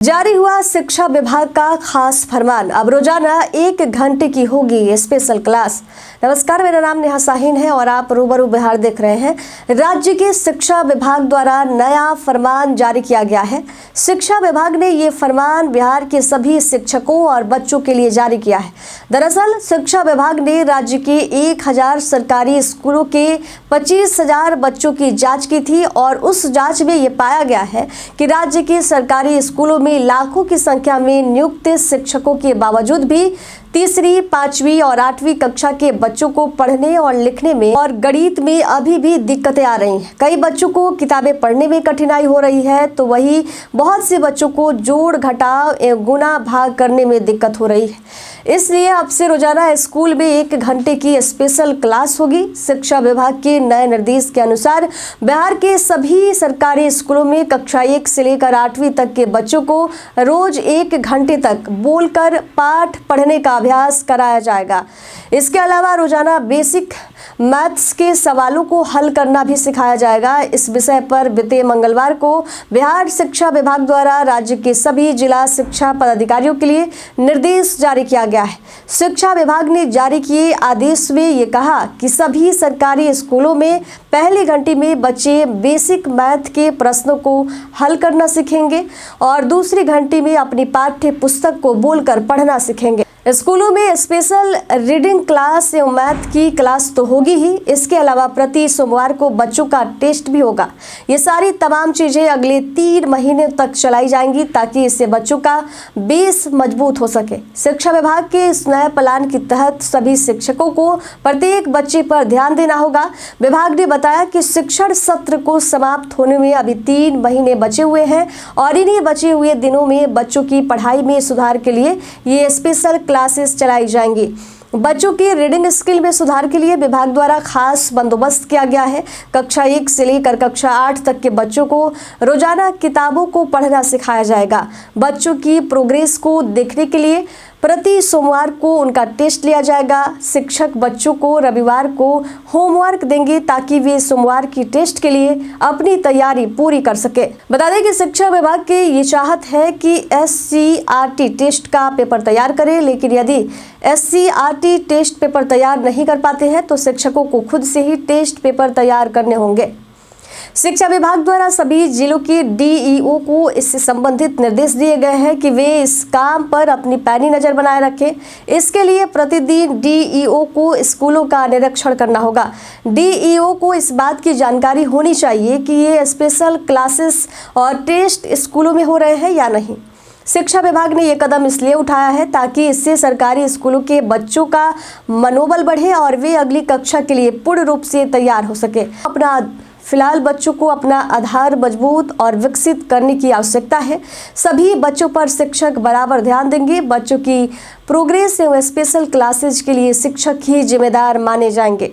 जारी हुआ शिक्षा विभाग का खास फरमान। अब रोजाना 1 घंटे की होगी स्पेशल क्लास। नमस्कार, मेरा नाम नेहा साहिन है और आप रूबरू बिहार देख रहे हैं। राज्य के शिक्षा विभाग द्वारा नया फरमान जारी किया गया है। शिक्षा विभाग ने ये फरमान बिहार के सभी शिक्षकों और बच्चों के लिए जारी किया है। दरअसल शिक्षा विभाग ने राज्य के 1000 सरकारी स्कूलों के 25,000 बच्चों की जांच की थी और उस जांच में ये पाया गया है कि राज्य के सरकारी स्कूलों में लाखों की संख्या में नियुक्त शिक्षकों के बावजूद भी तीसरी, 5वीं और 8वीं कक्षा के बच्चों को पढ़ने और लिखने में और गणित में अभी भी दिक्कतें आ रही हैं। कई बच्चों को किताबें पढ़ने में कठिनाई हो रही है, तो वही बहुत से बच्चों को जोड़, घटाव एवं गुणा, भाग करने में दिक्कत हो रही है। इसलिए अब से रोजाना स्कूल में 1 घंटे की स्पेशल क्लास होगी। शिक्षा विभाग के नए निर्देश के अनुसार बिहार के सभी सरकारी स्कूलों में कक्षा 1 से लेकर 8वीं तक के बच्चों को रोज 1 घंटे तक बोलकर पाठ पढ़ने का अभ्यास कराया जाएगा। इसके अलावा रोजाना बेसिक मैथ्स के सवालों को हल करना भी सिखाया जाएगा। इस विषय पर बीते मंगलवार को बिहार शिक्षा विभाग द्वारा राज्य के सभी जिला शिक्षा पदाधिकारियों के लिए निर्देश जारी किया गया है। शिक्षा विभाग ने जारी किए आदेश में ये कहा कि सभी सरकारी स्कूलों में पहली घंटे में बच्चे बेसिक मैथ के प्रश्नों को हल करना सीखेंगे और दूसरी घंटे में अपनी पाठ्य पुस्तक को बोलकर पढ़ना सीखेंगे। स्कूलों में स्पेशल रीडिंग क्लास एवं मैथ की क्लास तो होगी ही, इसके अलावा प्रति सोमवार को बच्चों का टेस्ट भी होगा। ये सारी तमाम चीजें अगले 3 महीने तक चलाई जाएंगी ताकि इससे बच्चों का बेस मजबूत हो सके। शिक्षा विभाग के इस नए प्लान के तहत सभी शिक्षकों को प्रत्येक बच्चे पर ध्यान देना होगा। विभाग ने बताया कि शिक्षण सत्र को समाप्त होने में अभी 3 महीने बचे हुए हैं और इन्हीं बचे हुए दिनों में बच्चों की पढ़ाई में सुधार के लिए ये स्पेशल क्लासेस चलाई जाएंगी। बच्चों की रीडिंग स्किल में सुधार के लिए विभाग द्वारा खास बंदोबस्त किया गया है। कक्षा 1 से लेकर कक्षा 8 तक के बच्चों को रोजाना किताबों को पढ़ना सिखाया जाएगा। बच्चों की प्रोग्रेस को देखने के लिए प्रति सोमवार को उनका टेस्ट लिया जाएगा। शिक्षक बच्चों को रविवार को होमवर्क देंगे ताकि वे सोमवार की टेस्ट के लिए अपनी तैयारी पूरी कर सके। बता दें कि शिक्षा विभाग की ये चाहत है कि SCRT टेस्ट का पेपर तैयार करें, लेकिन यदि SCRT टेस्ट पेपर तैयार नहीं कर पाते हैं तो शिक्षकों को खुद से ही टेस्ट पेपर तैयार करने होंगे। शिक्षा विभाग द्वारा सभी जिलों के DEO को इससे संबंधित निर्देश दिए गए हैं कि वे इस काम पर अपनी पैनी नजर बनाए रखें। इसके लिए प्रतिदिन DEO को स्कूलों का निरीक्षण करना होगा। DEO को इस बात की जानकारी होनी चाहिए कि ये स्पेशल क्लासेस और टेस्ट स्कूलों में हो रहे हैं या नहीं। शिक्षा विभाग ने ये कदम इसलिए उठाया है ताकि इससे सरकारी स्कूलों के बच्चों का मनोबल बढ़े और वे अगली कक्षा के लिए पूर्ण रूप से तैयार हो सके। फिलहाल बच्चों को अपना आधार मजबूत और विकसित करने की आवश्यकता है। सभी बच्चों पर शिक्षक बराबर ध्यान देंगे। बच्चों की प्रोग्रेस एवं स्पेशल क्लासेज के लिए शिक्षक ही जिम्मेदार माने जाएंगे।